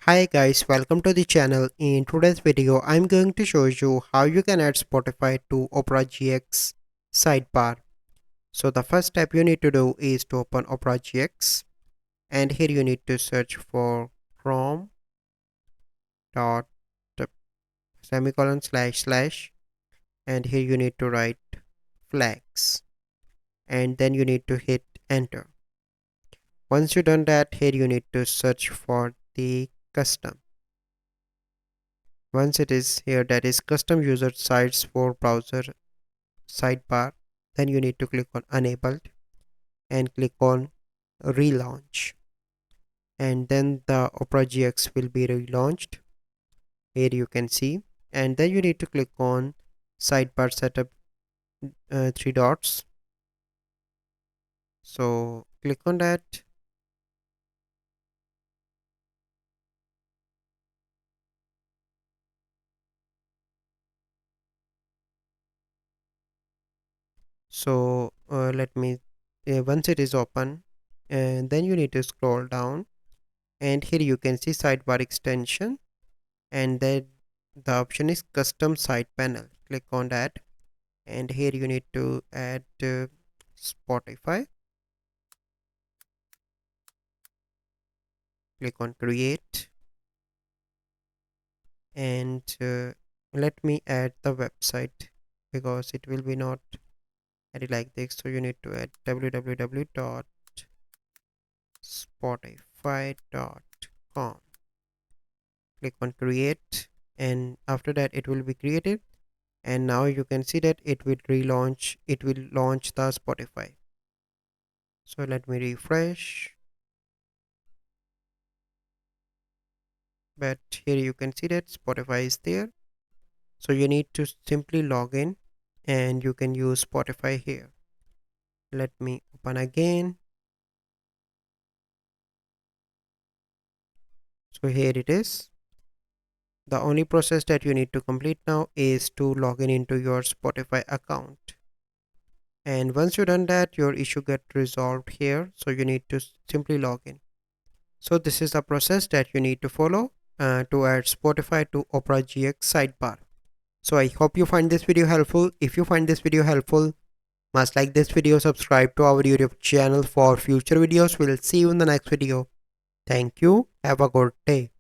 Hi guys, welcome to the channel. In today's video, I'm going to show you how you can add Spotify to Opera GX sidebar. So the first step you need to do is to open Opera GX, and here you need to search for chrome dot semicolon slash slash, and here you need to write flags, and then you need to hit enter. Once you've done that, here you need to search for the custom. Once it is here, that is custom user sites for browser sidebar, then you need to click on enabled and click on relaunch, and then the Opera GX will be relaunched. Here you can see, and then you need to click on sidebar setup, three dots. So click on that. So let me once it is open, and then you need to scroll down, and here you can see sidebar extension, and then the option is custom site panel. Click on that, and here you need to add Spotify. Click on create, and let me add the website because it will be not added like this. So you need to add www.spotify.com. click on create, and after that it will be created, and now you can see that it will launch the Spotify. So let me refresh, but here you can see that Spotify is there. So you need to simply log in, and you can use Spotify here. Let me open again. So here it is. The only process that you need to complete now is to log into your Spotify account. And once you've done that, your issue get resolved here. So you need to simply log in. So this is the process that you need to follow to add Spotify to Opera GX sidebar. So I hope you find this video helpful. If you find this video helpful, must like this video, subscribe to our YouTube channel for future videos. We'll see you in the next video. Thank you. Have a good day.